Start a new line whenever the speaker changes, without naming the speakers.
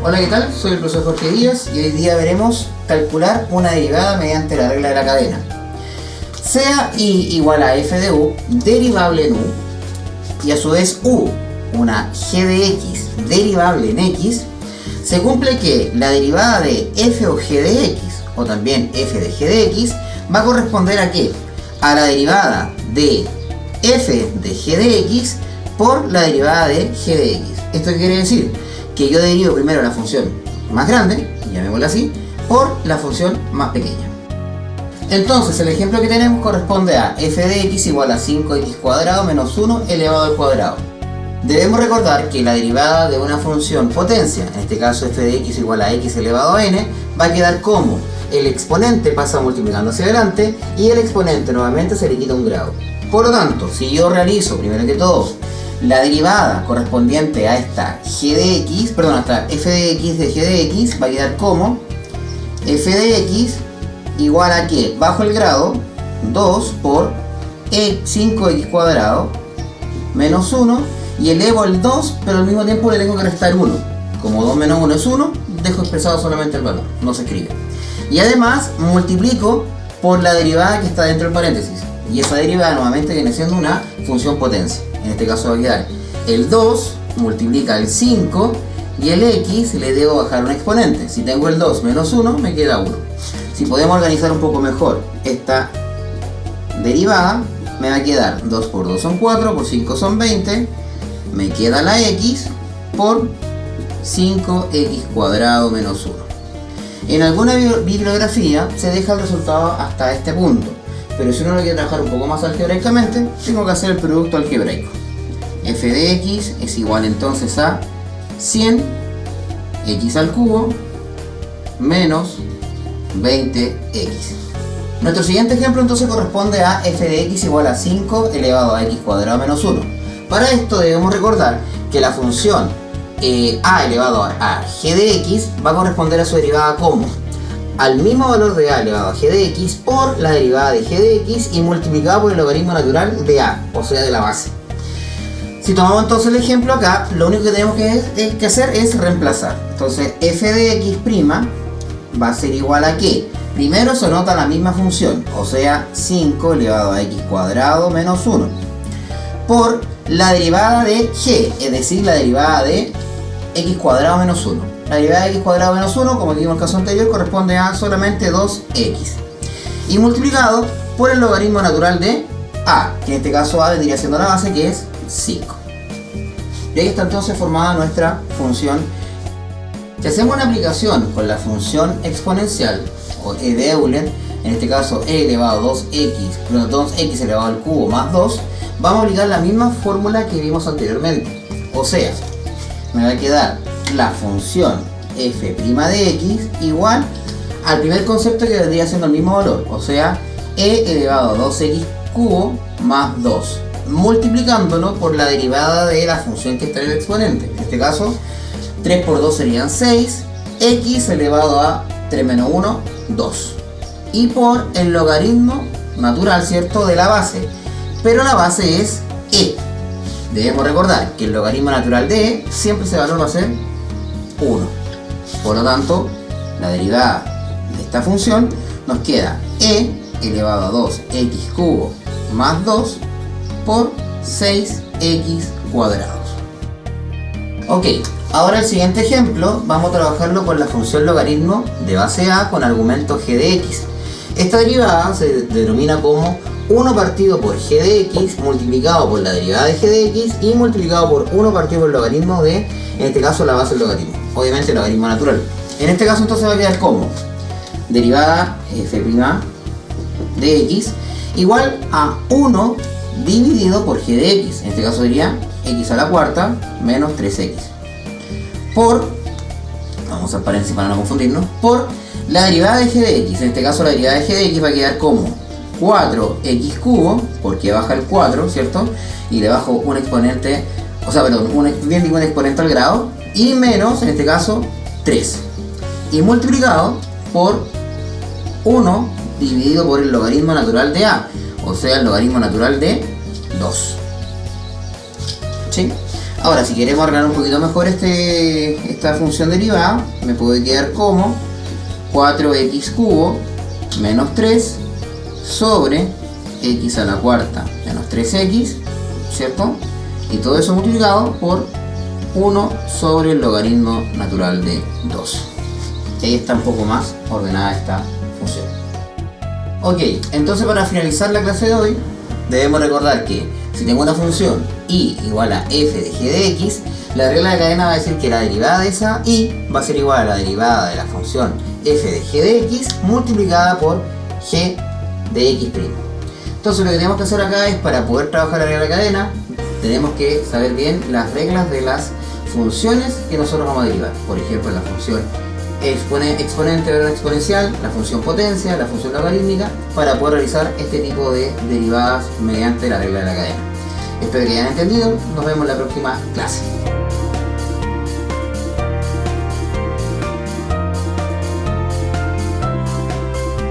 Hola, ¿qué tal? Soy el profesor Jorge Díaz y hoy día veremos calcular una derivada mediante la regla de la cadena. Sea I igual a f de u, derivable en u, y a su vez u, una g de x derivable en x, se cumple que la derivada de f o g de x, o también f de g de x, va a corresponder ¿a qué? A la derivada de f de g de x por la derivada de g de x. Esto quiere decir que yo derivo primero la función más grande, llamémosla así, por la función más pequeña. Entonces el ejemplo que tenemos corresponde a f de x igual a 5x cuadrado menos 1 elevado al cuadrado. Debemos recordar que la derivada de una función potencia, en este caso f de x igual a x elevado a n, va a quedar como el exponente pasa multiplicando hacia adelante y el exponente nuevamente se le quita un grado. Por lo tanto, si yo realizo primero que todo la derivada correspondiente a esta g de x, perdón, hasta f de x de g de x, va a quedar como f de x igual a que bajo el grado 2 por 5x cuadrado menos 1 y elevo el 2, pero al mismo tiempo le tengo que restar 1. Como 2 menos 1 es 1, dejo expresado solamente el valor, no se escribe. Y además multiplico por la derivada que está dentro del paréntesis. Y esa derivada nuevamente viene siendo una función potencia. En este caso va a quedar el 2 multiplica el 5 y el x le debo bajar un exponente. Si tengo el 2 menos 1 me queda 1. Si podemos organizar un poco mejor esta derivada, me va a quedar 2 por 2 son 4, por 5 son 20, me queda la x por 5x cuadrado menos 1. En alguna bibliografía se deja el resultado hasta este punto, pero si uno lo quiere trabajar un poco más algebraicamente, tengo que hacer el producto algebraico. F de x es igual entonces a 100x al cubo menos 20x. Nuestro siguiente ejemplo entonces corresponde a f de x igual a 5 elevado a x cuadrado menos 1. Para esto debemos recordar que la función a elevado a g de x va a corresponder a su derivada como al mismo valor de a elevado a g de x por la derivada de g de x y multiplicado por el logaritmo natural de a, o sea de la base. Si tomamos entonces el ejemplo acá, lo único que tenemos que hacer es reemplazar. Entonces f de x' va a ser igual a que primero se nota la misma función, o sea 5 elevado a x cuadrado menos 1 por la derivada de g, es decir la derivada de x cuadrado menos 1. La derivada de x cuadrado menos 1, como vimos en el caso anterior, corresponde a solamente 2x. Y multiplicado por el logaritmo natural de a, que en este caso a vendría siendo la base, que es 5. Y ahí está entonces formada nuestra función. Si hacemos una aplicación con la función exponencial, o e de Euler, en este caso e elevado a 2x elevado al cubo más 2, vamos a aplicar la misma fórmula que vimos anteriormente. O sea, me va a quedar la función f' de x igual al primer concepto que vendría siendo el mismo valor, o sea e elevado a 2x cubo más 2, multiplicándolo por la derivada de la función que está en el exponente. En este caso 3 por 2 serían 6, x elevado a 3 menos 1, 2, y por el logaritmo natural, ¿cierto?, de la base, pero la base es e. Debemos recordar que el logaritmo natural de e siempre ese valor va a ser 1. Por lo tanto, la derivada de esta función nos queda e elevado a 2x cubo más 2 por 6x cuadrados. Ok, ahora el siguiente ejemplo vamos a trabajarlo con la función logaritmo de base a con argumento g de x. Esta derivada se denomina como 1 partido por g de x multiplicado por la derivada de g de x y multiplicado por 1 partido por el logaritmo de, en este caso, la base del logaritmo. Obviamente el logaritmo natural. En este caso entonces va a quedar como derivada f' de x igual a 1 dividido por g de x. En este caso sería x a la cuarta menos 3x. Por, vamos a paréntesis para no confundirnos, por la derivada de g de x. En este caso la derivada de g de x va a quedar como 4x cubo, porque baja el 4, ¿cierto? Y le bajo un exponente, o sea, perdón, un exponente al grado, y menos, en este caso, 3. Y multiplicado por 1 dividido por el logaritmo natural de a, o sea, el logaritmo natural de 2. ¿Sí? Ahora, si queremos arreglar un poquito mejor esta función derivada, me puede quedar como 4x cubo menos 3 sobre x a la cuarta menos 3x, ¿cierto? Y todo eso multiplicado por 1 sobre el logaritmo natural de 2. Y ahí está un poco más ordenada esta función. Ok, entonces para finalizar la clase de hoy, debemos recordar que si tengo una función y igual a f de g de x, la regla de cadena va a decir que la derivada de esa y va a ser igual a la derivada de la función f de g de x multiplicada por g de x'. Entonces lo que tenemos que hacer acá es, para poder trabajar la regla de cadena, tenemos que saber bien las reglas de las funciones que nosotros vamos a derivar. Por ejemplo, la función exponente versus exponencial, la función potencia, la función logarítmica, para poder realizar este tipo de derivadas mediante la regla de la cadena. Espero que hayan entendido. Nos vemos en la próxima clase.